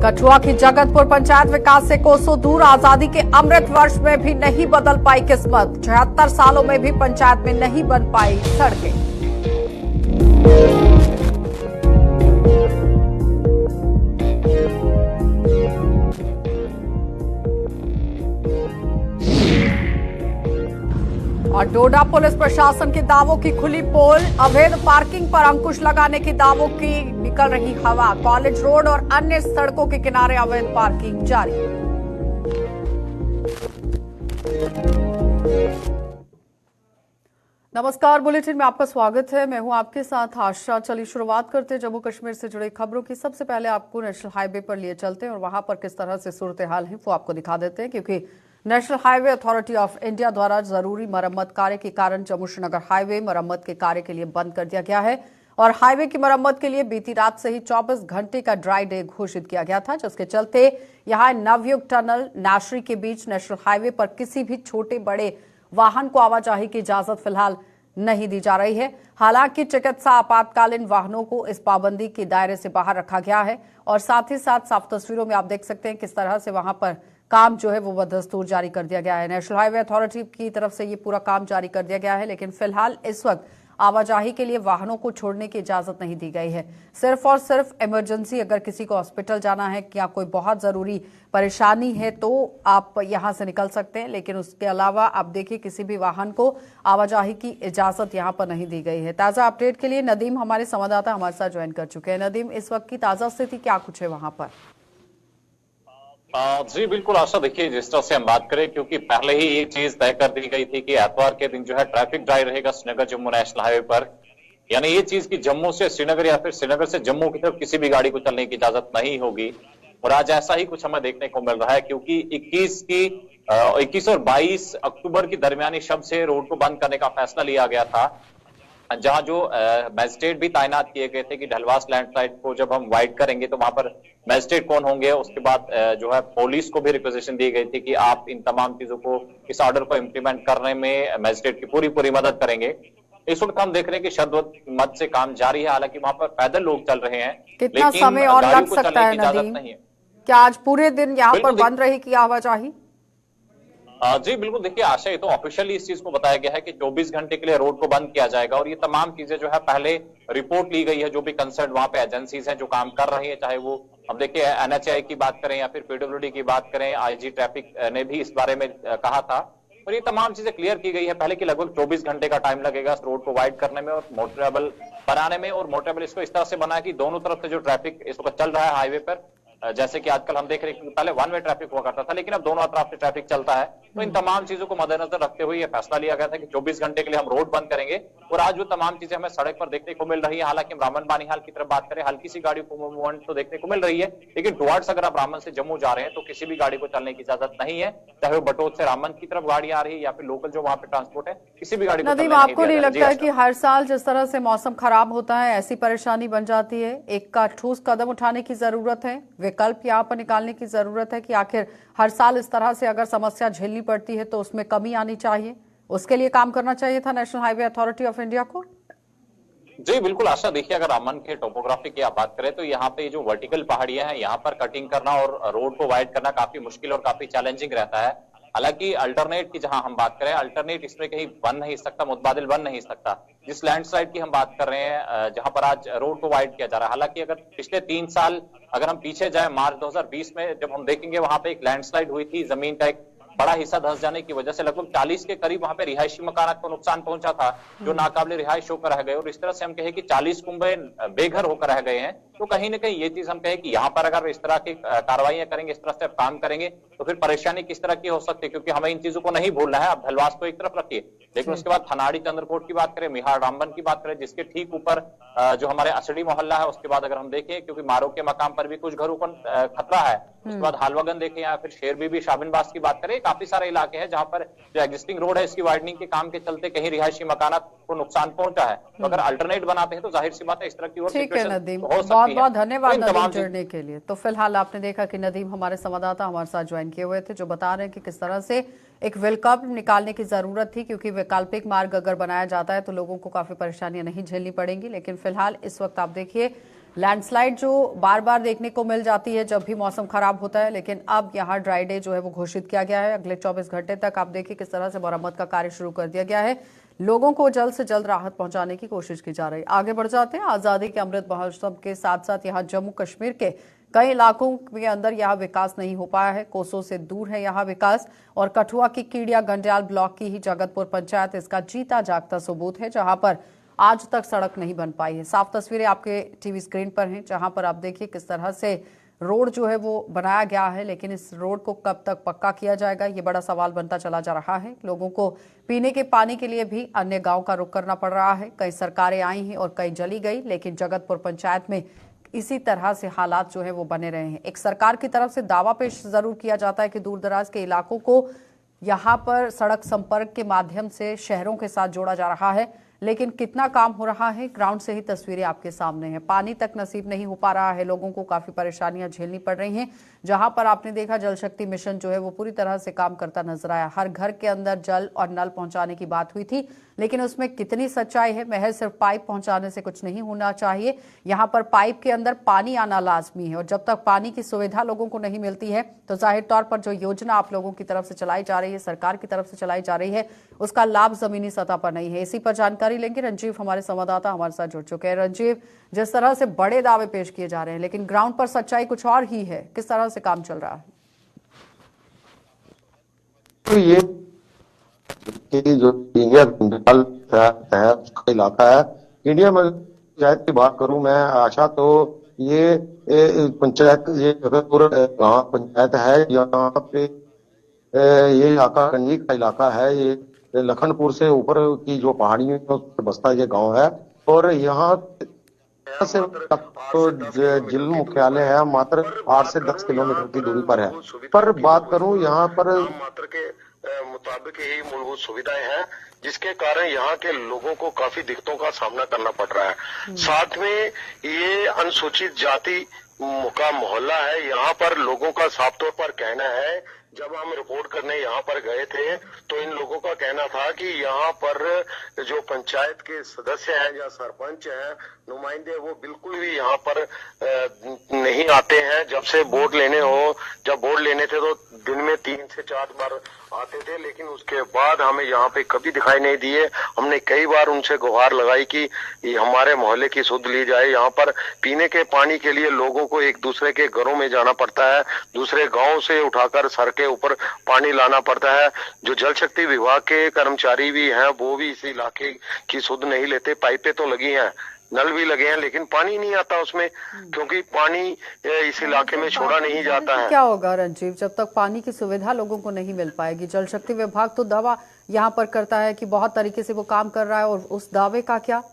कठुआ की जगतपुर पंचायत विकास से कोसों दूर, आजादी के अमृत वर्ष में भी नहीं बदल पाई किस्मत। 76 सालों में भी पंचायत में नहीं बन पाई सड़कें। और डोडा पुलिस प्रशासन के दावों की खुली पोल, अवैध पार्किंग पर अंकुश लगाने के दावों की निकल रही हवा। कॉलेज रोड और अन्य सड़कों के किनारे अवैध पार्किंग जारी। नमस्कार, बुलेटिन में आपका स्वागत है। मैं हूं आपके साथ आशा। चलिए शुरुआत करते हैं जम्मू कश्मीर से जुड़ी खबरों की। सबसे पहले आपको नेशनल हाईवे पर लिए चलते हैं और वहां पर किस तरह से सूरत हाल है वो आपको दिखा देते हैं, क्योंकि national highway authority of India द्वारा जरूरी मरम्मत कार्य के कारण जम्मू श्रीनगर हाईवे मरम्मत के कार्य के लिए बंद कर दिया गया है। और हाईवे की मरम्मत के लिए बीती रात से ही 24 घंटे का ड्राई डे घोषित किया गया था, जिसके चलते यहां नवयुग टनल नाशरी के बीच नेशनल हाईवे पर किसी भी छोटे बड़े वाहन को आवाजाही की इजाजत फिलहाल नहीं दी जा रही है। हालांकि चिकित्सा आपातकालीन वाहनों को इस पाबंदी के दायरे से बाहर रखा गया है। और साथ ही साथ साफ तस्वीरों में आप देख सकते हैं किस तरह से वहां पर काम जो है वो बदस्तूर जारी कर दिया गया है। नेशनल हाईवे अथॉरिटी की तरफ से ये पूरा काम जारी कर दिया गया है, लेकिन फिलहाल इस वक्त आवाजाही के लिए वाहनों को छोड़ने की इजाजत नहीं दी गई है। सिर्फ और सिर्फ इमरजेंसी, अगर किसी को हॉस्पिटल जाना है या कोई बहुत जरूरी परेशानी है तो आप यहां से निकल सकते हैं, लेकिन उसके अलावा आप देखिए किसी भी वाहन को आवाजाही की इजाजत यहां पर नहीं दी गई है। ताजा अपडेट के लिए नदीम हमारे संवाददाता हमारे साथ ज्वाइन कर चुके हैं। नदीम, इस वक्त की ताजा स्थिति क्या कुछ है वहां पर? जी बिल्कुल आशा, देखिए जिस तरह से हम बात करें, क्योंकि पहले ही ये चीज तय कर दी गई थी कि एतवार के दिन जो है ट्रैफिक ड्राइव रहेगा श्रीनगर जम्मू नेशनल हाईवे पर। यानी ये चीज कि जम्मू से श्रीनगर या फिर श्रीनगर से जम्मू की तरफ किसी भी गाड़ी को चलने की इजाजत नहीं होगी। और आज ऐसा ही कुछ हमें देखने को मिल रहा है, क्योंकि 21 और 22 अक्टूबर की दरमियानी शब से रोड को बंद करने का फैसला लिया गया था, जहां जो मैजिस्ट्रेट भी तैनात किए गए थे कि ढलवास लैंडस्लाइड को जब हम वाइड करेंगे तो वहां पर मैजिस्ट्रेट कौन होंगे। उसके बाद जो है पुलिस को भी रिक्वेजिशन दी गई थी कि आप इन तमाम चीजों को, इस ऑर्डर को इम्प्लीमेंट करने में मैजिस्ट्रेट की पूरी मदद करेंगे। इस वक्त हम देख रहे हैं कि शद्दत मत से काम जारी है, हालांकि वहां पर पैदल लोग चल रहे हैं। कितना समय और लग सकता है नदीम? क्या आज पूरे दिन यहाँ पर बंद रहेगी आवाजाही? जी बिल्कुल, देखिए आशा, ये तो ऑफिशियली इस चीज को बताया गया है कि 24 घंटे के लिए रोड को बंद किया जाएगा। और ये तमाम चीजें जो है पहले रिपोर्ट ली गई है, जो भी कंसर्न वहां पे एजेंसीज हैं जो काम कर रही है, चाहे वो हम देखिए एनएचआई की बात करें या फिर पीडब्ल्यूडी की बात करें, आईजी ट्रैफिक ने भी इस बारे में कहा था। और ये तमाम चीजें क्लियर की गई है पहले कि लगभग 24 घंटे का टाइम लगेगा इस रोड को वाइड करने में और मोटरेबल बनाने में। और मोटरेबल इसको इस तरह से बना कि दोनों तरफ से जो ट्रैफिक इस वक्त चल रहा है हाईवे पर, जैसे कि आजकल हम देख रहे हैं, पहले वन वे ट्रैफिक हुआ करता था, लेकिन अब दोनों तरफ से ट्रैफिक चलता है। तो इन तमाम चीजों को मद्देनजर रखते हुए यह फैसला लिया गया था कि 24 घंटे के लिए हम रोड बंद करेंगे। और आज वो तमाम चीजें हमें सड़क पर देखने को मिल रही है। हालांकि हम रामन बानीहाल की तरफ बात करें, हल्की सी गाड़ी को मूवमेंट तो देखने को मिल रही है, लेकिन टुवर्ड्स अगर आप रामन से जम्मू जा रहे हैं तो किसी भी गाड़ी को चलने की इजाजत नहीं है, चाहे वो बटोत से रामन की तरफ गाड़ी आ रही है या फिर लोकल जो वहां पे ट्रांसपोर्ट है, किसी भी गाड़ी को नदीम, आपको नहीं लगता है कि हर साल जिस तरह से मौसम खराब होता है ऐसी परेशानी बन जाती है? एक का ठोस कदम उठाने की जरूरत है, विकल्प यहाँ पर निकालने की जरूरत है कि आखिर हर साल इस तरह से अगर समस्या झेलनी पड़ती है तो उसमें कमी आनी चाहिए। उसके लिए काम करना चाहिए था national highway authority of India को। जी बिल्कुल आशा, देखिए अगर रामन के टोपोग्राफी की आप बात करें तो यहाँ पे जो वर्टिकल पहाड़ियां हैं, यहाँ पर कटिंग करना और रोड को वाइड करना काफी मुश्किल और काफी चैलेंजिंग रहता है। हालांकि अल्टरनेट की जहां हम बात करें, अल्टरनेट इसमें कहीं बन नहीं सकता, मुतबादिल बन नहीं सकता। जिस लैंडस्लाइड की हम बात कर रहे हैं, जहां पर आज रोड को वाइड किया जा रहा है, हालांकि अगर पिछले 3 साल अगर हम पीछे जाए, मार्च 2020 में जब हम देखेंगे वहां पे एक लैंडस्लाइड हुई थी, जमीन का एक बड़ा हिस्सा धंस जाने की वजह से लगभग 40 के करीब वहां पे रिहायशी मकानात को नुकसान पहुंचा था, जो नाकाबिले रिहायश होकर रह गए। और इस तरह से हम कहें कि 40 कुंबे बेघर होकर रह गए हैं। तो कहीं ना कहीं ये चीज हम कहें कि यहाँ पर अगर इस तरह की कार्रवाइयां करेंगे, इस तरह से काम करेंगे तो फिर परेशानी किस तरह की हो सकती है, क्योंकि हमें इन चीजों को नहीं भूलना है। अब ढलवास को एक तरफ रखिए, लेकिन उसके बाद थनाड़ी चंद्रकोट की बात करें, मिहाड़ रामबन की बात करें, जिसके ठीक ऊपर जो हमारे असड़ी मोहल्ला है, उसके बाद अगर हम देखें, क्योंकि मारो के मकाम पर भी कुछ घरों पर खतरा है, उसके बाद हालवागन देखें या फिर शेर बीबी शाबिनबास की बात करें, काफी सारे इलाके हैं जहां पर जो एग्जिस्टिंग रोड है इसकी वाइडनिंग के काम के चलते कहीं रिहायशी मकानात को नुकसान पहुंचा है। तो अगर अल्टरनेट बनाते हैं तो जाहिर सी बात है इस तरह की और ठीक है नदीम, बहुत बहुत धन्यवाद नदीम जुड़ने के लिए। तो फिलहाल आपने देखा कि नदीम हमारे संवाददाता हमारे साथ ज्वाइन किए हुए थे, जो बता रहे हैं कि किस तरह से एक विकल्प निकालने की जरूरत थी, क्योंकि वैकल्पिक मार्ग अगर बनाया जाता है तो लोगों को काफी परेशानियां नहीं झेलनी पड़ेंगी। लेकिन फिलहाल इस वक्त आप देखिए लैंडस्लाइड जो बार बार देखने को मिल जाती है जब भी मौसम खराब होता है, लेकिन अब यहाँ ड्राई डे जो है वो घोषित किया गया है। अगले 24 घंटे तक आप देखिए किस तरह से मरम्मत का कार्य शुरू कर दिया गया है। लोगों को जल्द से जल्द राहत पहुंचाने की कोशिश की जा रही है। आगे बढ़ जाते हैं। आजादी के अमृत महोत्सव के साथ साथ यहाँ जम्मू कश्मीर के कई इलाकों के अंदर यहाँ विकास नहीं हो पाया है। कोसों से दूर है यहाँ विकास, और कठुआ की कीड़िया गंड्याल ब्लॉक की ही जगतपुर पंचायत इसका जीता जागता सबूत है, जहां पर आज तक सड़क नहीं बन पाई है। साफ तस्वीरें आपके टीवी स्क्रीन पर हैं, जहां पर आप देखिए किस तरह से रोड जो है वो बनाया गया है, लेकिन इस रोड को कब तक पक्का किया जाएगा, ये बड़ा सवाल बनता चला जा रहा है। लोगों को पीने के पानी के लिए भी अन्य गांव का रुख करना पड़ रहा है। कई सरकारें आई हैं और कई जली गई, लेकिन जगतपुर पंचायत में इसी तरह से हालात जो है वो बने रहे हैं। एक सरकार की तरफ से दावा पेश जरूर किया जाता है कि दूर दराज के इलाकों को यहाँ पर सड़क संपर्क के माध्यम से शहरों के साथ जोड़ा जा रहा है, लेकिन कितना काम हो रहा है, ग्राउंड से ही तस्वीरें आपके सामने हैं। पानी तक नसीब नहीं हो पा रहा है, लोगों को काफी परेशानियां झेलनी पड़ रही हैं। जहां पर आपने देखा जल शक्ति मिशन जो है वो पूरी तरह से काम करता नजर आया। हर घर के अंदर जल और नल पहुंचाने की बात हुई थी, लेकिन उसमें कितनी सच्चाई है? महज सिर्फ पाइप पहुंचाने से कुछ नहीं होना चाहिए। यहाँ पर पाइप के अंदर पानी आना लाजमी है, और जब तक पानी की सुविधा लोगों को नहीं मिलती है तो जाहिर तौर पर जो योजना आप लोगों की तरफ से चलाई जा रही है, सरकार की तरफ से चलाई जा रही है, उसका लाभ जमीनी सतह पर नहीं है। इसी पर जानकारी लेंगे। रंजीव हमारे संवाददाता हमारे साथ जुड़ चुके हैं। रंजीव, जिस तरह से बड़े दावे पेश किए जा रहे हैं, लेकिन ग्राउंड पर सच्चाई कुछ और ही है, किस तरह से काम चल रहा है? तो ये जो इंडिया है उसका इलाका है। इंडिया में पंचायत की बात करूं मैं, आशा, तो ये पंचायत, ये जगतपुर गांव पंचायत है। यहाँ पे ये इलाका कंडी का इलाका है। ये लखनपुर से ऊपर की जो पहाड़ियों में बसता ये गांव है, और यहाँ से तक तो जिला मुख्यालय है मात्र 8 से 10 किलोमीटर की दूरी पर है। पर बात करूं यहाँ पर मात्र के मुताबिक ही मूलभूत सुविधाएं हैं, जिसके कारण यहाँ के लोगों को काफी दिक्कतों का सामना करना पड़ रहा है। साथ में ये अनुसूचित जाति का मोहल्ला है। यहाँ पर लोगों का साफ तौर पर कहना है, जब हम रिपोर्ट करने यहाँ पर गए थे तो इन लोगों का कहना था कि यहाँ पर जो पंचायत के सदस्य हैं या सरपंच हैं, नुमाइंदे, वो बिल्कुल भी यहाँ पर नहीं आते हैं। जब से वोट लेने हो, जब वोट लेने थे तो दिन में 3 से 4 बार आते थे, लेकिन उसके बाद हमें यहाँ पे कभी दिखाई नहीं दिए। हमने कई बार उनसे गुहार लगाई कि हमारे मोहल्ले की सुध ली जाए। यहाँ पर पीने के पानी के लिए लोगों को एक दूसरे के घरों में जाना पड़ता है, दूसरे गांव से उठाकर सर के ऊपर पानी लाना पड़ता है। जो जल शक्ति विभाग के कर्मचारी भी हैं वो भी इस इलाके की सुध नहीं लेते। पाइपें तो लगी हैं, नल भी लगे हैं, लेकिन पानी नहीं आता उसमें, क्योंकि पानी इस इलाके में छोड़ा नहीं जाता है। क्या होगा रंजीव, जब तक पानी की सुविधा लोगों को नहीं मिल पाएगी? जल शक्ति विभाग तो दावा यहाँ पर करता है कि बहुत तरीके से वो काम कर रहा है, और उस दावे का क्या?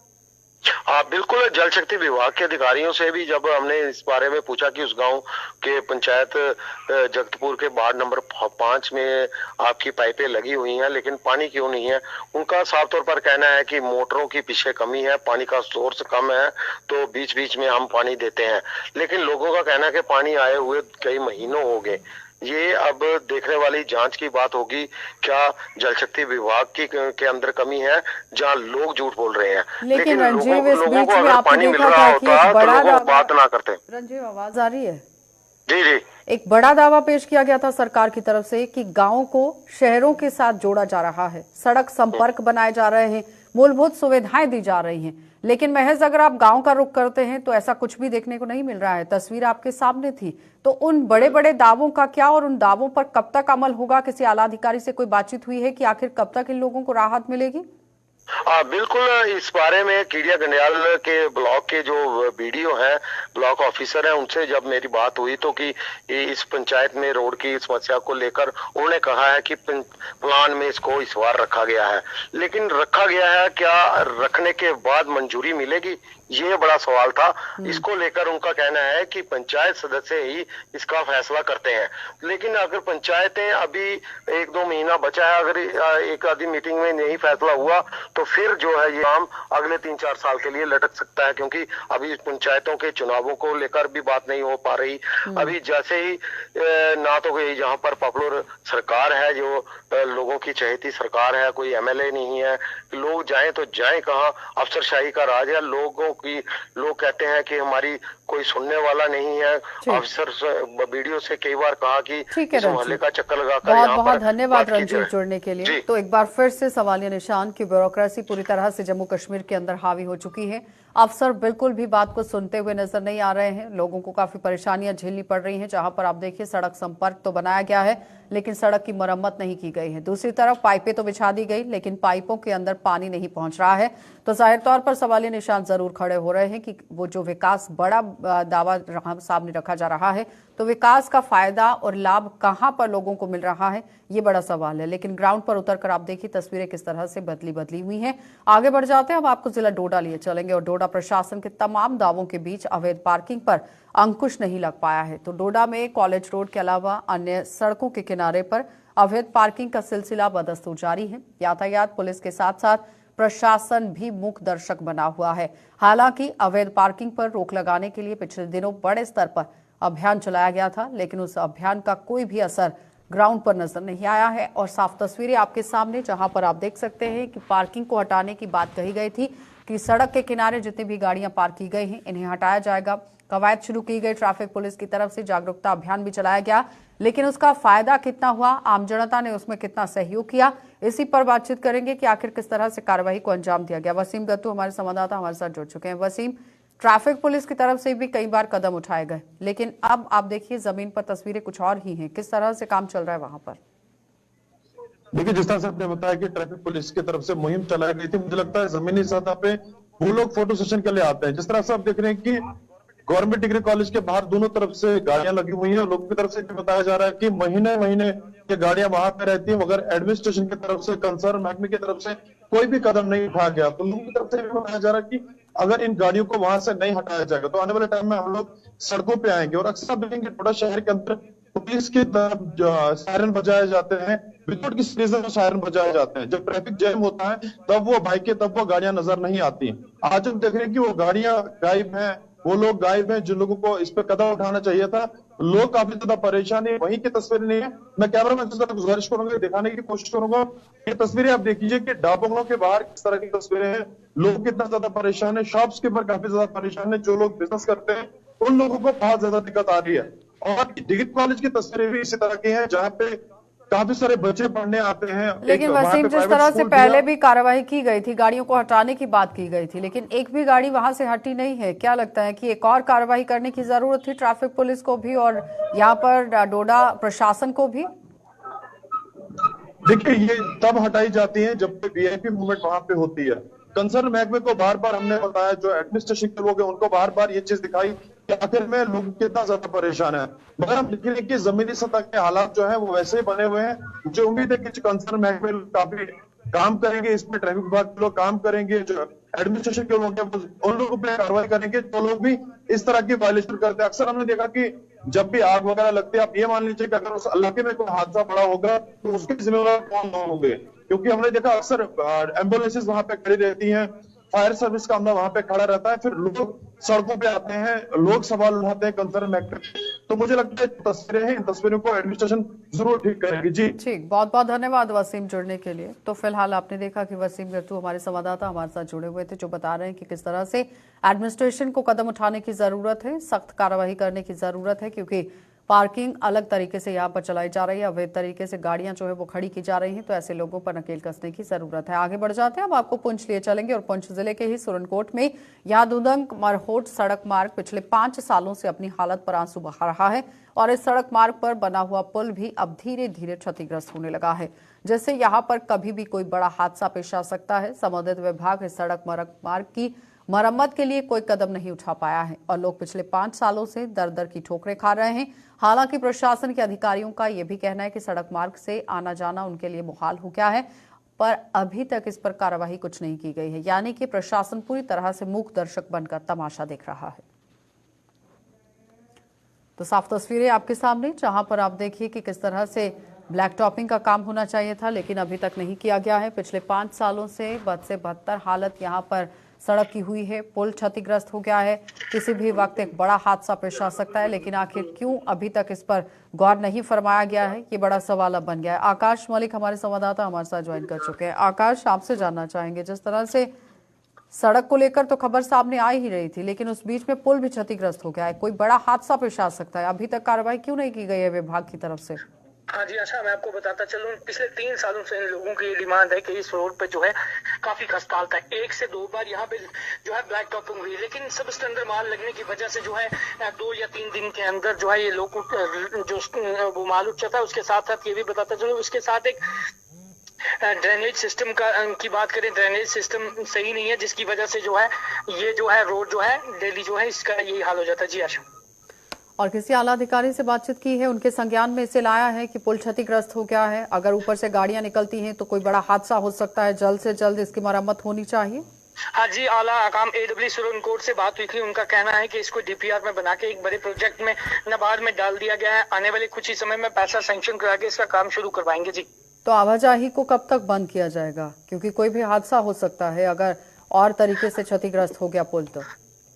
बिल्कुल। जल शक्ति विभाग के अधिकारियों से भी जब हमने इस बारे में पूछा कि उस गांव के पंचायत जगतपुर के वार्ड नंबर 5 में आपकी पाइपें लगी हुई हैं, लेकिन पानी क्यों नहीं है, उनका साफ तौर पर कहना है कि मोटरों की पीछे कमी है, पानी का सोर्स कम है, तो बीच बीच में हम पानी देते हैं। लेकिन लोगों का कहना है कि पानी आए हुए कई महीनों हो गए। ये अब देखने वाली जांच की बात होगी, क्या जल शक्ति विभाग के अंदर कमी है, जहां लोग झूठ बोल रहे हैं। लेकिन रंजीव, इस बीच में आपने देखा था कि एक बड़ा दावा, बात ना करते। रंजीव, आवाज आ रही है? जी जी। एक बड़ा दावा पेश किया गया था सरकार की तरफ से कि गांवों को शहरों के साथ जोड़ा जा रहा है, सड़क संपर्क बनाए जा रहे हैं, मूलभूत सुविधाएं दी जा रही हैं, लेकिन महज अगर आप गांव का रुख करते हैं तो ऐसा कुछ भी देखने को नहीं मिल रहा है। तस्वीर आपके सामने थी। तो उन बड़े बड़े दावों का क्या, और उन दावों पर कब तक अमल होगा? किसी आला अधिकारी से कोई बातचीत हुई है कि आखिर कब तक इन लोगों को राहत मिलेगी? बिल्कुल। इस बारे में कीड़िया गंड्याल के ब्लॉक के जो बीडीओ हैं, ब्लॉक ऑफिसर हैं, उनसे जब मेरी बात हुई तो कि इस पंचायत में रोड की समस्या को लेकर उन्होंने कहा है कि प्लान में इसको इस बार रखा गया है। लेकिन रखा गया है, क्या रखने के बाद मंजूरी मिलेगी, ये बड़ा सवाल था। इसको लेकर उनका कहना है कि पंचायत सदस्य ही इसका फैसला करते हैं। लेकिन अगर पंचायतें, अभी 1-2 महीना बचा है, अगर एक आधी मीटिंग में नहीं फैसला हुआ तो फिर जो है ये काम अगले 3-4 साल के लिए लटक सकता है, क्योंकि अभी पंचायतों के चुनावों को लेकर भी बात नहीं हो पा रही। अभी जैसे ही ना तो कोई यहाँ पर पॉपुलर सरकार है जो लोगों की चहेती सरकार है, कोई एमएलए नहीं है, लोग जाएं तो जाएं कहाँ, अफसरशाही का राज है। लोग कहते हैं कि हमारी कोई सुनने वाला नहीं है। अफसर वीडियो से कई बार कहा कि इस मोहल्ले का चक्कर लगाकर बहुत यहाँ बहुत पर धन्यवाद बात कीजिए। रंजीत जुड़ने के लिए। तो एक बार फिर से सवालिया निशान की ब्यूरोक्रेसी पूरी तरह से जम्मू कश्मीर के अंदर हावी हो चुकी है। अफसर बिल्कुल भी बात को सुनते हुए नजर नहीं आ रहे हैं। लोगों को काफी परेशानियां झेलनी पड़ रही हैं। जहां पर आप देखिए सड़क संपर्क तो बनाया गया है लेकिन सड़क की मरम्मत नहीं की गई है। दूसरी तरफ पाइपें तो बिछा दी गई लेकिन पाइपों के अंदर पानी नहीं पहुंच रहा है। तो जाहिर तौर पर सवालिया निशान जरूर खड़े हो रहे हैं कि वो जो विकास बड़ा दावा सामने रखा जा रहा है तो विकास का फायदा और लाभ कहां पर लोगों को मिल रहा है, ये बड़ा सवाल है। लेकिन ग्राउंड पर उतरकर आप देखिए तस्वीरें किस तरह से बदली हुई हैं। आगे बढ़ जाते हैं, हम आपको जिला डोडा लिए चलेंगे और डोडा प्रशासन के तमाम दावों के बीच अवैध पार्किंग पर अंकुश नहीं लग पाया है। तो डोडा में कॉलेज रोड के अलावा अन्य सड़कों के किनारे पर अवैध पार्किंग का सिलसिला बदस्तूर जारी है। यातायात पुलिस के साथ साथ प्रशासन भी मूक दर्शक बना हुआ है। हालांकि अवैध पार्किंग पर रोक लगाने के लिए पिछले दिनों बड़े स्तर पर अभियान चलाया गया था लेकिन उस अभियान का कोई भी असर ग्राउंड पर नजर नहीं आया है। और साफ तस्वीरें आपके सामने, जहां पर आप देख सकते हैं कि पार्किंग को हटाने की बात कही गई थी कि सड़क के किनारे जितनी भी गाड़ियां पार्क की गई हैं इन्हें हटाया जाएगा। कवायद शुरू की गई, ट्रैफिक पुलिस की तरफ से जागरूकता अभियान भी चलाया गया, लेकिन उसका फायदा कितना हुआ, आम जनता ने उसमें कितना सहयोग किया, इसी पर बातचीत करेंगे कि आखिर किस तरह से कार्रवाई को अंजाम दिया गया। वसीम दत्तू हमारे संवाददाता हमारे साथ जुड़ चुके हैं। वसीम, ट्रैफिक पुलिस की तरफ से भी कई बार कदम उठाए गए लेकिन अब आप देखिए जमीन पर तस्वीरें कुछ और ही हैं। किस तरह से काम चल रहा है वहां पर? देखिए, जिस तरह से आपने बताया कि ट्रैफिक पुलिस की तरफ से मुहिम चलाई गई थी, मुझे लगता है जमीनी सतह पे वो लोग फोटो सेशन के लिए आते हैं। जिस तरह से आप देख रहे हैं कि गवर्नमेंट डिग्री कॉलेज के बाहर दोनों तरफ से गाड़ियां लगी हुई हैं। लोगों की तरफ से बताया जा रहा है कि महीने महीने ये गाड़ियां वहां पे रहती हैं मगर एडमिनिस्ट्रेशन की तरफ से, कंसर्न महकमे की तरफ से कोई भी कदम नहीं उठाया गया। तो लोगों की तरफ से बताया जा रहा है कि अगर इन गाड़ियों को वहां से नहीं हटाया जाएगा तो आने वाले टाइम में हम लोग सड़कों पे आएंगे। और अक्सर आप देखेंगे थोड़ा शहर के अंदर पुलिस की तरफ सायरन बजाए जाते हैं, विदाउट किसी रीजन सायरन बजाए जाते हैं। जब ट्रैफिक जैम होता है तब वो बाइकें, तब वो गाड़ियां नजर नहीं आती। आज हम देख रहे हैं कि वो गाड़ियां गायब हैं, वो लोग गायब हैं जिन लोगों को इस पे कदम उठाना चाहिए था। लोग काफी ज्यादा परेशान है। वहीं की तस्वीरें नहीं है, मैं कैमरा मैन से गुजारिश करूंगा, दिखाने की कोशिश करूंगा। ये तस्वीरें आप देख लीजिए कि ढाबों के बाहर किस तरह की तस्वीरें हैं। लोग कितना ज्यादा परेशान है, शॉप्स के ऊपर काफी ज्यादा परेशान है। जो लोग बिजनेस करते हैं उन लोगों को बहुत ज्यादा दिक्कत आ रही है। और डिग्री कॉलेज की तस्वीरें भी इसी तरह की हैं जहाँ पे काफी सारे बच्चे पढ़ने आते हैं। लेकिन वसीम, जिस तरह से पहले भी कार्रवाई की गई थी, गाड़ियों को हटाने की बात की गई थी लेकिन एक भी गाड़ी वहां से हटी नहीं है। क्या लगता है कि एक और कार्रवाई करने की जरूरत थी ट्रैफिक पुलिस को भी और यहाँ पर डोडा प्रशासन को भी? देखिए, ये तब हटाई जाती है जब वीआईपी मूवमेंट वहां पे होती है। कंसर्न महकमे को बार बार हमने बताया, जो एडमिनिस्ट्रेशन के लोग हैं उनको बार बार ये चीज दिखाई कि आखिर में लोग कितना ज्यादा परेशान है। मगर हम देख रहे हैं कि जमीनी सतह के हालात जो है वो वैसे ही बने हुए हैं। मुझे उम्मीद है कि कंसर्न महकमे काफी काम करेंगे, इसमें ट्रैफिक विभाग के लोग काम करेंगे, जो एडमिनिस्ट्रेशन के लोग हैं उन लोगों पर कार्रवाई करेंगे जो लोग भी इस तरह की वायलेशन करते हैं। अक्सर हमने देखा कि जब भी आग वगैरह लगती है, आप ये मान लीजिए कि अगर उस इलाके में कोई हादसा बड़ा होगा तो उसके जिम्मेवार कौन होंगे, क्योंकि हमने देखा अक्सर एम्बुलेंसेस वहां पे खड़ी रहती हैं, फायर सर्विस का अमला वहां पे खड़ा रहता है, फिर लोग सड़कों पे आते हैं, लोग सवाल उठाते हैं कंसर्न महकमे। तो मुझे लगता है तस्वीरें हैं, इन तस्वीरों को एडमिनिस्ट्रेशन जरूर ठीक करेगी। जी ठीक, बहुत बहुत धन्यवाद वसीम जुड़ने के लिए। तो फिलहाल आपने देखा कि वसीम दत्तू हमारे संवाददाता हमारे साथ जुड़े हुए थे, जो बता रहे हैं कि किस तरह से एडमिनिस्ट्रेशन को कदम उठाने की जरूरत है, सख्त कार्रवाई करने की जरूरत है, क्योंकि पार्किंग अलग तरीके से यहाँ पर चलाई जा रही है, अवैध तरीके से गाड़ियां जो है वो खड़ी की जा रही हैं। तो ऐसे लोगों पर नकेल कसने की जरूरत है। आगे बढ़ जाते हैं, हम आपको पुंछ लिए चलेंगे और पुंछ जिले के ही सुरनकोट में यहाँ दुदंग मरहोट सड़क मार्ग पिछले 5 सालों से अपनी हालत पर आंसू बहा रहा है और इस सड़क मार्ग पर बना हुआ पुल भी अब धीरे धीरे क्षतिग्रस्त होने लगा है, जिससे यहाँ पर कभी भी कोई बड़ा हादसा पेश आ सकता है। संबंधित विभाग इस सड़क मार्ग की मरम्मत के लिए कोई कदम नहीं उठा पाया है और लोग पिछले 5 सालों से दर दर की ठोकरें खा रहे हैं। हालांकि प्रशासन के अधिकारियों का यह भी कहना है कि सड़क मार्ग से आना जाना उनके लिए मुहाल हो गया है, पर अभी तक इस पर कार्रवाई कुछ नहीं की गई है। यानी कि प्रशासन पूरी तरह से मूक दर्शक बनकर तमाशा देख रहा है। तो साफ तस्वीरें आपके सामने, जहां पर आप देखिए कि किस तरह से ब्लैक टॉपिंग का काम होना चाहिए था, लेकिन अभी तक नहीं किया गया है। पिछले 5 सालों से बद से बदतर हालत यहाँ पर सड़क की हुई है। पुल क्षतिग्रस्त हो गया है, किसी भी वक्त एक बड़ा हादसा पेश आ सकता है, लेकिन आखिर क्यों अभी तक इस पर गौर नहीं फरमाया गया है, ये बड़ा सवाल अब बन गया है। आकाश मलिक हमारे संवाददाता हमारे साथ ज्वाइन कर चुके हैं। आकाश, आपसे जानना चाहेंगे, जिस तरह से सड़क को लेकर तो खबर सामने आ ही रही थी, लेकिन उस बीच में पुल भी क्षतिग्रस्त हो गया है, कोई बड़ा हादसा पेश आ सकता है, अभी तक कार्रवाई क्यों नहीं की गई है विभाग की तरफ से? हाँ जी, अच्छा, मैं आपको बताता चलूं, पिछले 3 सालों से इन लोगों की ये डिमांड है कि इस रोड पे जो है काफी खस्ता था। 1 से 2 बार यहाँ पे जो है ब्लैक टॉपिंग हुई, लेकिन सब स्टैंडर्ड माल लगने की वजह से जो है 2 या 3 दिन के अंदर जो है ये लोग जो वो माल उठ जाता है। उसके साथ साथ ये भी बताता चलूं, उसके साथ एक ड्रेनेज सिस्टम की बात करें, ड्रेनेज सिस्टम सही नहीं है, जिसकी वजह से जो है ये जो है रोड जो है डेली जो है इसका यही हाल हो जाता है। जी आशा। और किसी आला अधिकारी से बातचीत की है, उनके संज्ञान में इसे लाया है कि पुल क्षतिग्रस्त हो गया है, अगर ऊपर से गाड़ियां निकलती हैं तो कोई बड़ा हादसा हो सकता है, जल्द से जल्द इसकी मरम्मत होनी चाहिए? हाँ जी, आला अकाम AW सुरन कोर्ट से बात हुई थी। उनका कहना है कि इसको DPR में बना के एक बड़े प्रोजेक्ट में नाबार्ड में डाल दिया गया है। आने वाले कुछ ही समय में पैसा सैंक्शन करा के इसका काम शुरू करवाएंगे। जी, तो आवाजाही को कब तक बंद किया जाएगा, क्योंकि कोई भी हादसा हो सकता है अगर और तरीके से क्षतिग्रस्त हो गया पुल? तो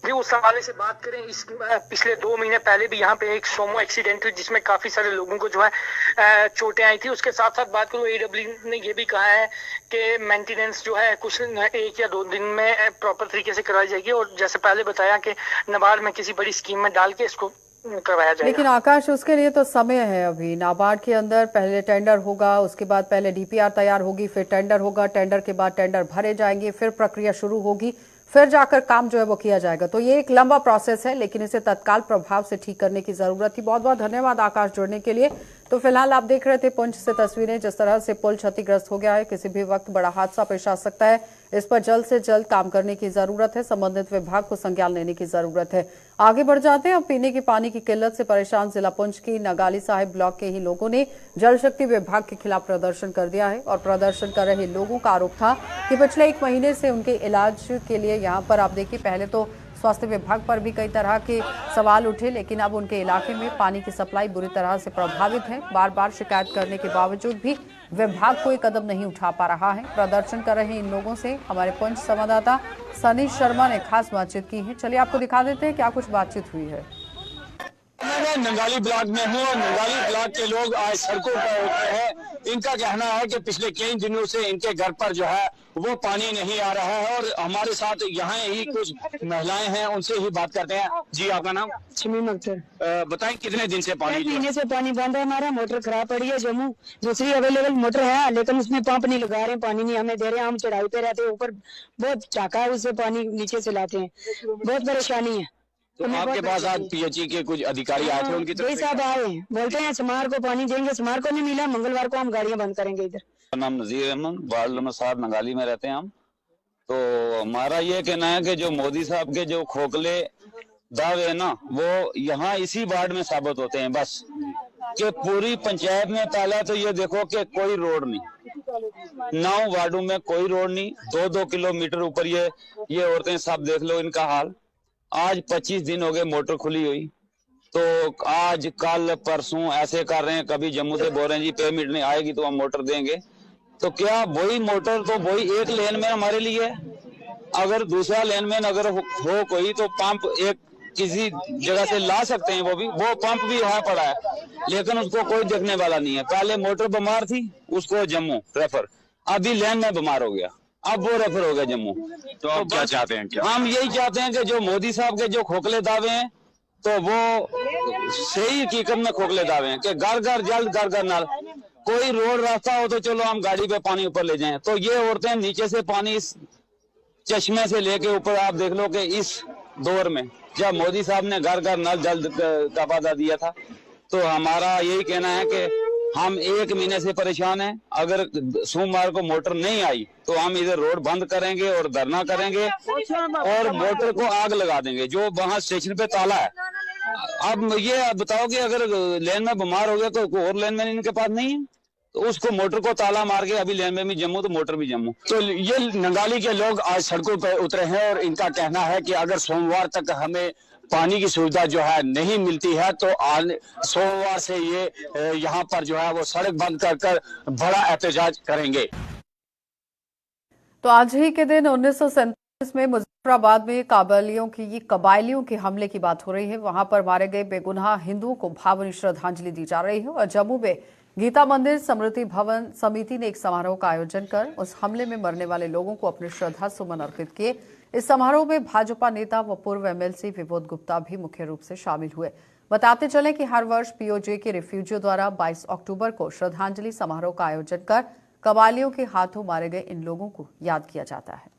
जी, उस हवाले से बात करें, इस पिछले 2 महीने पहले भी यहाँ पे एक सोमो एक्सीडेंट हुई जिसमें काफी सारे लोगों को जो है चोटें आई थी। उसके साथ साथ बात करूँ, AW ने ये भी कहा है कि मेंटेनेंस जो है कुछ 1 या 2 दिन में प्रॉपर तरीके से करवाई जाएगी, और जैसे पहले बताया कि नाबार्ड में किसी बड़ी स्कीम में डाल के इसको करवाया जाएगा। लेकिन आकाश, उसके लिए तो समय है अभी। नाबार्ड के अंदर पहले टेंडर होगा, उसके बाद पहले DPR तैयार होगी, फिर टेंडर होगा, टेंडर के बाद टेंडर भरे जाएंगे, फिर प्रक्रिया शुरू होगी, फिर जाकर काम जो है वो किया जाएगा। तो ये एक लंबा प्रोसेस है, लेकिन इसे तत्काल प्रभाव से ठीक करने की जरूरत थी। बहुत बहुत धन्यवाद आकाश जुड़ने के लिए। तो फिलहाल आप देख रहे थे पुंछ से तस्वीरें, जिस तरह से पुल क्षतिग्रस्त हो गया है, किसी भी वक्त बड़ा हादसा पेश आ सकता है। इस पर जल्द से जल्द काम करने की जरूरत है, संबंधित विभाग को संज्ञान लेने की जरूरत है। आगे बढ़ जाते हैं। अब पीने की पानी की किल्लत से परेशान जिला पुंछ की नगाली साहिब ब्लॉक के ही लोगों ने जल शक्ति विभाग के खिलाफ प्रदर्शन कर दिया है। और प्रदर्शन कर रहे लोगों का आरोप था कि पिछले 1 महीने से उनके इलाज के लिए यहाँ पर, आप देखिए, पहले तो स्वास्थ्य विभाग पर भी कई तरह के सवाल उठे, लेकिन अब उनके इलाके में पानी की सप्लाई बुरी तरह से प्रभावित है। बार बार शिकायत करने के बावजूद भी विभाग कोई कदम नहीं उठा पा रहा है। प्रदर्शन कर रहे इन लोगों से हमारे पुंछ संवाददाता सनी शर्मा ने खास बातचीत की है। चलिए आपको दिखा देते हैं क्या कुछ बातचीत हुई है। मैं नंगाली ब्लॉक में हूँ। नंगाली ब्लॉक के लोग आज सड़कों पर उतरे हैं। इनका कहना है कि पिछले कई दिनों से इनके घर पर जो है वो पानी नहीं आ रहा है, और हमारे साथ यहाँ ही कुछ महिलाएं हैं, उनसे ही बात करते हैं। जी, आपका नाम? शमीम अख्तर। बताएं, कितने दिन से पानी? 1 महीने से पानी बंद है। हमारा मोटर खराब पड़ी है। जम्मू दूसरी अवेलेबल मोटर है, लेकिन उसमें पंप नहीं लगा रहे हैं, पानी नहीं हमें दे रहे हैं। हम चढ़ाई पे रहते हैं, ऊपर बहुत चाका है, उससे पानी नीचे से लाते हैं, बहुत परेशानी है। तो आपके पास आज PHE के कुछ अधिकारी आए थे, उनकी तरफ से साहब आए हैं, बोलते हैं सोमवार को पानी देंगे, सोमवार को नहीं मिला, मंगलवार को हम गाड़ियां बंद करेंगे इधर। मेरा नाम नजीर अहमद, वार्ड नंबर 7 नंगाली में रहते हैं हम। तो हमारा ये कहना है कि जो मोदी साहब के जो खोखले दावे है ना, वो यहाँ इसी वार्ड में साबित होते हैं बस। कि पूरी पंचायत में पहला तो ये देखो कि कोई रोड नहीं, 9 वार्डों में कोई रोड नहीं। 2-2 किलोमीटर ऊपर ये औरतें सब देख लो इनका हाल। आज 25 दिन हो गए मोटर खुली हुई, तो आज कल परसों ऐसे कर रहे हैं। कभी जम्मू से बोल रहे हैं जी पेमेंट नहीं आएगी तो हम मोटर देंगे। तो क्या वही मोटर तो वही एक लेन में हमारे लिए है? अगर दूसरा लेन में अगर हो कोई तो पंप एक किसी जगह से ला सकते हैं, वो पंप भी वहां पड़ा है, लेकिन उसको कोई देखने वाला नहीं है। पहले मोटर बीमार थी, उसको जम्मू रेफर, अभी लेन में बीमार हो गया, अब वो रेफर हो गया जम्मू। तो आप क्या चाहते हैं? क्या हम यही चाहते हैं कि जो मोदी साहब के जो खोखले दावे हैं, तो वो सही हकीकत में खोखले दावे हैं कि घर घर जल्द, घर घर नाल कोई रोड रास्ता हो तो चलो हम गाड़ी पे पानी ऊपर ले जाएं। तो ये औरतें नीचे से पानी इस चश्मे से लेके ऊपर, आप देख लो कि इस दौर में जब मोदी साहब ने घर घर नल जल्द का वादा दिया था, तो हमारा यही कहना है कि हम 1 महीने से परेशान हैं। अगर सोमवार को मोटर नहीं आई तो हम इधर रोड बंद करेंगे और धरना करेंगे और मोटर को आग लगा देंगे जो वहाँ स्टेशन पे ताला है। अब ये बताओ कि अगर लेन में बीमार हो गया तो और लेन में इनके पास नहीं है, तो उसको मोटर को ताला मार के अभी लेन में भी जम्मू तो मोटर भी जम्मू। तो ये नंगाली के लोग आज सड़कों पर उतरे हैं और इनका कहना है कि अगर सोमवार तक हमें पानी की सुविधा जो है नहीं मिलती है, तो सोमवार से ये यहाँ पर जो है वो सड़क बंद कर बड़ा एहतजाज करेंगे। तो आज ही के दिन 1947 में मुजफ्फराबाद में कबायलियों के हमले की बात हो रही है। वहां पर मारे गए बेगुनाह हिंदुओं को भावभीनी श्रद्धांजलि दी जा रही है और जम्मू में गीता मंदिर स्मृति भवन समिति ने एक समारोह का आयोजन कर उस हमले में मरने वाले लोगों को अपने श्रद्धा सुमन अर्पित किए। इस समारोह में भाजपा नेता व पूर्व एमएलसी विबोध गुप्ता भी मुख्य रूप से शामिल हुए। बताते चलें कि हर वर्ष पीओजे के रिफ्यूजियों द्वारा 22 अक्टूबर को श्रद्धांजलि समारोह का आयोजन कर कबायलियों के हाथों मारे गए इन लोगों को याद किया जाता है।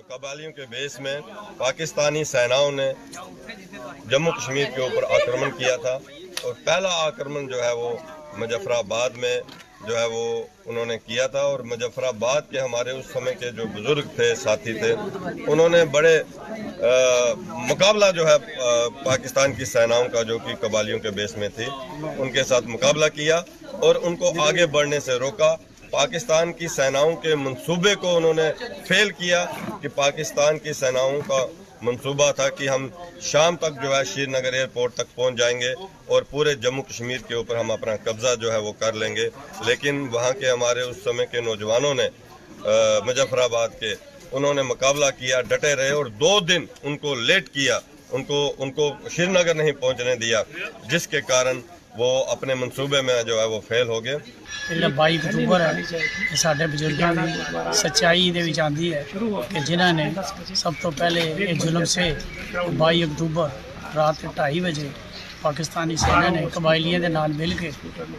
कबायलियों के बेस में पाकिस्तानी सेनाओं ने जम्मू कश्मीर के ऊपर आक्रमण किया था और पहला आक्रमण जो है वो मुजफ्फराबाद में जो है वो उन्होंने किया था। और मुजफ्फराबाद के हमारे उस समय के जो बुजुर्ग थे, साथी थे, उन्होंने बड़े मुकाबला जो है पाकिस्तान की सेनाओं का जो कि कबायलियों के बेस में थी, उनके साथ मुकाबला किया और उनको आगे बढ़ने से रोका। पाकिस्तान की सेनाओं के मंसूबे को उन्होंने फेल किया कि पाकिस्तान की सेनाओं का मंसूबा था कि हम शाम तक जो है श्रीनगर एयरपोर्ट तक पहुंच जाएंगे और पूरे जम्मू कश्मीर के ऊपर हम अपना कब्जा जो है वो कर लेंगे। लेकिन वहां के हमारे उस समय के नौजवानों ने मुजफ्फराबाद के उन्होंने मुकाबला किया, डटे रहे और 2 दिन उनको लेट किया, उनको श्रीनगर नहीं पहुंचने दिया, जिसके कारण वो अपने मंसूबे में जो है वो फेल हो गए। 22 अक्टूबर है साढ़े बजुर्गों की सच्चाई दे विच आंदी है कि जिन्होंने सब तो पहले ये जुल्म से 22 अक्टूबर रात 2:30 बजे पाकिस्तानी सेना ने कबायलियों के नाल मिल के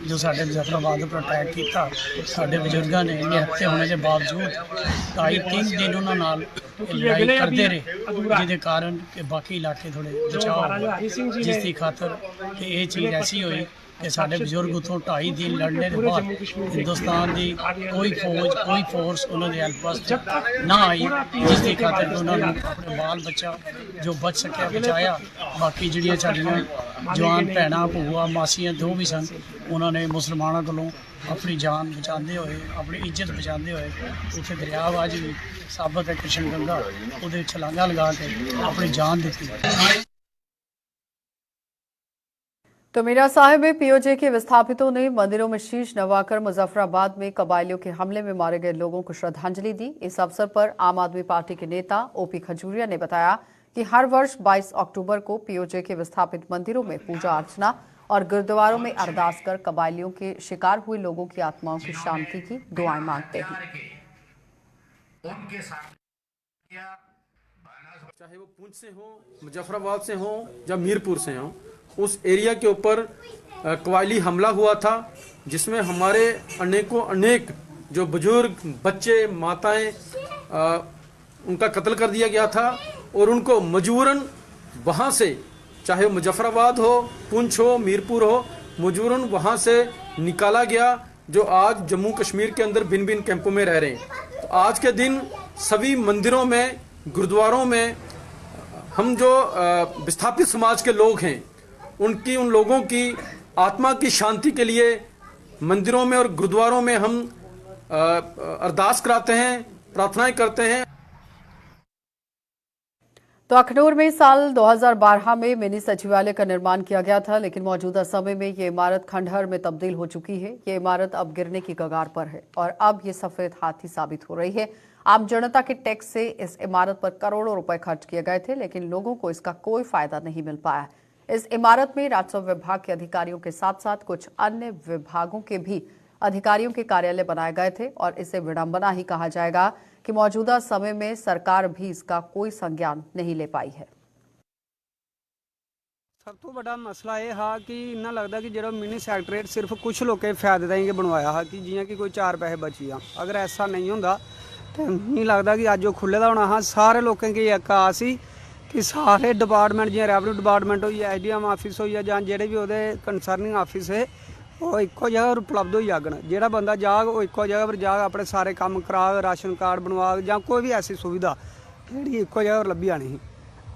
जो साढ़े मुजफ्फराबाद पर अटैक किया, साढ़े बजुर्गों ने निहत्थे होने के बावजूद 2.5-3 दिन उन्होंने नाल लड़ाई करते रहे, जिसके कारण कि बाकी इलाके थोड़े बचाव हुए, जिसकी खातर कि ये चीज़ ऐसी हुई कि साढ़े बुजुर्ग उतों 2.5 दिन लड़ने के बाद हिंदुस्तान की कोई फौज कोई फोर्स उन्होंने हेल्प वास्ते ना आई, जिसकी खातर उन्होंने अपने बाल बच्चा जो बच सके बचाया। बाकी जड़ियाँ साड़ियाँ जवान भैन भूआ मासियाँ जो भी सन, उन्होंने मुसलमानों को अपनी जान बचाते हुए अपनी इज्जत बचाते हुए उत्थे दरिया अज भी साबित है कृष्ण गंगा उहदे छलांगा लगा के अपनी जान दी। तो मीरा साहिब में पीओजे के विस्थापितों ने मंदिरों में शीश नवाकर मुजफ्फराबाद में कबायलियों के हमले में मारे गए लोगों को श्रद्धांजलि दी। इस अवसर पर आम आदमी पार्टी के नेता ओपी खजूरिया ने बताया कि हर वर्ष 22 अक्टूबर को पीओजे के विस्थापित मंदिरों में पूजा अर्चना और गुरुद्वारों में अरदास कर कबायलियों के शिकार हुए लोगों की आत्माओं की शांति की दुआएं मांगते हैं। चाहे वो पुंछ से हो, मुजफ्फराबाद से हो या मीरपुर से हो, उस एरिया के ऊपर कबायली हमला हुआ था जिसमें हमारे अनेक जो बुजुर्ग बच्चे माताएं उनका कत्ल कर दिया गया था और उनको मजबूरन वहां से, चाहे मुजफ्फराबाद हो, पुंछ हो, मीरपुर हो, मजबूरन वहां से निकाला गया, जो आज जम्मू कश्मीर के अंदर भिन्न भिन्न कैंपों में रह रहे हैं। तो आज के दिन सभी मंदिरों में, गुरुद्वारों में हम जो विस्थापित समाज के लोग हैं उन लोगों की आत्मा की शांति के लिए मंदिरों में और गुरुद्वारों में हम अरदास कराते हैं, प्रार्थनाएं करते हैं। तो अखनूर में साल 2012 में मिनी सचिवालय का निर्माण किया गया था, लेकिन मौजूदा समय में ये इमारत खंडहर में तब्दील हो चुकी है। ये इमारत अब गिरने की कगार पर है और अब ये सफेद हाथी साबित हो रही है। आम जनता के टैक्स से इस इमारत पर करोड़ों रुपए खर्च किए गए थे, लेकिन लोगों को इसका कोई फायदा नहीं मिल पाया। इस इमारत में राजस्व विभाग के अधिकारियों के साथ साथ कुछ अन्य विभागों के भी अधिकारियों के कार्यालय बनाए गए थे और इसे विडंबना ही कहा जाएगा कि मौजूदा समय में सरकार भी इसका कोई संज्ञान नहीं ले पाई है। सब तो बड़ा मसला यह है कि इन्ना लगता कि जो मिनी सैकटरेट सिर्फ कुछ लोगों के फायदे ताईं बनवाया है कि जियां कि कोई 4 पैसे बची आ। अगर ऐसा नहीं होंदा तो नहीं लगता कि अज वो खुले होना हा। सारे लोगों की एक आस ही कि सारे डिपार्टमेंट जियां रेवन्यू डिपार्टमेंट हो या SDM ऑफिस हो या जेडे भी वो कंसर्निंग ऑफिस है वो एको जगह पर उपलब्ध हो जागन। जोड़ा बंदा जाग वो एको जगह पर जाग अपने सारे काम करा, राशन कार्ड बनवा या कोई भी ऐसी सुविधा जी एको जगह पर लभी आनी।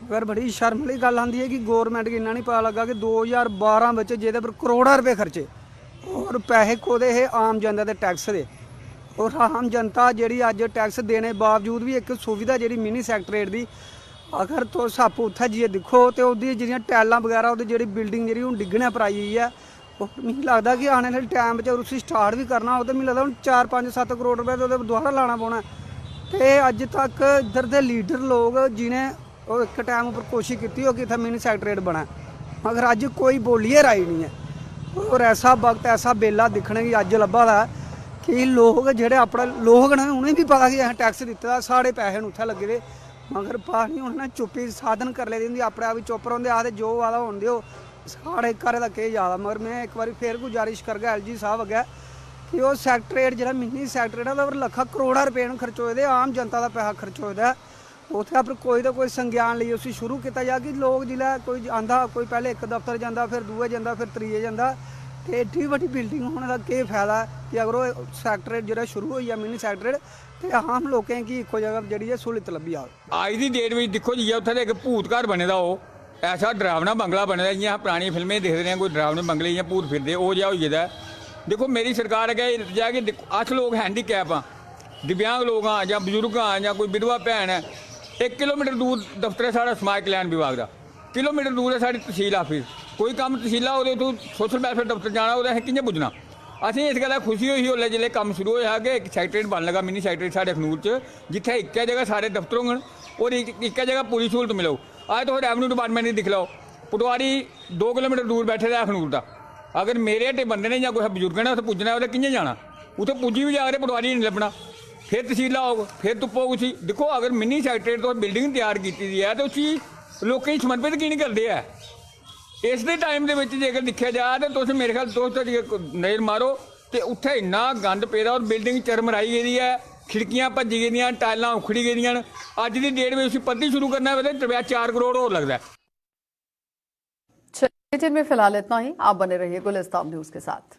मगर बड़ी शर्म वाली गल आती है कि गौरमेंट को इन्ना नहीं पता लगा कि 2012 जिहदे पर करोड़ों रुपए खर्चे और पैसे कोदे है आम जनता के टैक्स दे और आम जनता जी अज टैक्स देने बावजूद भी एक सुविधा जी मिनी सैक्रेटेरिएट की अगर तुस आपू उत्थे जाइए देखो तो उसदी जिहड़ियां टाइलां वगैरह वो जी बिल्डिंग जी हुण डिग्गने पर आई हुई है। मिगी लगता कि आने वाले टाइम च उसी स्टार्ट भी करना हो तो मिगी लगता हुण 4-5-7 करोड़ रुपए तो दोबारा लाना पौना। तो अज तक इधर के लीडर लोग जिन्हें एक टाइम पर कोशिश की हो कि इतना मिनी सैक्रेटेरिएट बना मगर अज कोई बोलिए राई नहीं है। और ऐसा वक्त ऐसा बेला दिखने की अज लब्भा दा कि लोग जेह्ड़े अपने लोग ने उन्हें भी पता कि असें टैक्स दिता साढ़े पैसे उत्थे लगे दे मगर पानी उन्हें चुप्पी साधन कर लेती अपने आप ही चुप रहोंदे आखदे जो वादा होन दिओ साढ़े घरे दा केह् ज्यादा। मगर मैं एक बार फिर गुजारिश करगा LG साहब अग्गै कि वो सैक्रेटेरिएट जो मिनी सैक्रेटेरिएट है लखा करोड़ां रुपए खर्च होए दे आम जनता का पैसा खर्च होए दा उत्थे पर कोई तो कोई संज्ञान लिए उसी शुरू किया जाए कि लोग जिसलै कोई आंदा कोई पहले एक दफ्तर जाता फिर दूए जाता फिर त्रीए जाता तो एड्डी वड्डी बिल्डिंग होने का केह् फायदा कि अगर वो सैक्रेटेरिएट जो शुरू हो गया मिनी सैक्रेटेरिएट तो आम लोगों की इक्को जगह जी सहूलत लब्भी जाए। अज की डेट में देखो जी उत्थे एक भूत घर बने दा हो ऐसा डरावना बंगला बने दा जियां पुरानी फिल्में देखते हैं कोई डरावने बंगले जियां भूत फिरदे वो जहा हो गेदा। देखो मेरी सरकार अगे जाए कि अस लोग हैंडीकैप हाँ दिव्यांग लोग हाँ या बजुर्ग हाँ या कोई विधवा भैन है 1 किलोमीटर दूर दफ्तर है साढ़ा समाज कल्याण विभाग का किलोमीटर दूर है साड़ी तहसील ऑफिस कोई काम तहसीला वो तो सोशल वेलफेयर दफ्तर जाना वो कि'यां पुज्जना। असें इस गल्ला खुशी हुई उसलै जिसलै कम्म शुरू होया कि एक सैक्रेटेरिएट बन लगा मिनी सैक्रेटेरिएट साढ़े अखनूर च जित्थै इक्कै जगह सारे दफ्तर होंगन और इक्कै जगह पूरी सहूलत मिलो। अज तुस रेवन्यू डिपार्टमेंट दी दिक्ख लो पटवारी 2 किलोमीटर दूर बैठे दा अखनूर दा अगर मेरे हट्टे बंदे ने जां कोई बजुर्ग ने उत्थै पुज्जना उत्थै कि'यां जाना उत्थै पुज्जी भी जाकर पटवारी नहीं लब्भना फिर तहसीला होग फिर तुप्पो उसी। देखो अगर मिनी सैक्रेटेरिएट तुस बिल्डिंग तैयार की है तो उसी लोकें समर्पित की नहीं करते है। इस दे टाइम दे विच जेकर दिक्खिया जाए तो तुस मेरे ख्याल दोस्त नज़र मारो तो उत्थे इन्ना गंद पेदा और बिल्डिंग चरमराई गेदी है खिड़कियां भज्जी गेदियां टाइलां उखड़ी गेदियां अज की डेट में उसी पत्ती शुरू करना है तो 4 करोड़ और लगता है। चलिए में फिलहाल इतना ही आप बने रहिए गुलिस्तान न्यूज़ के साथ।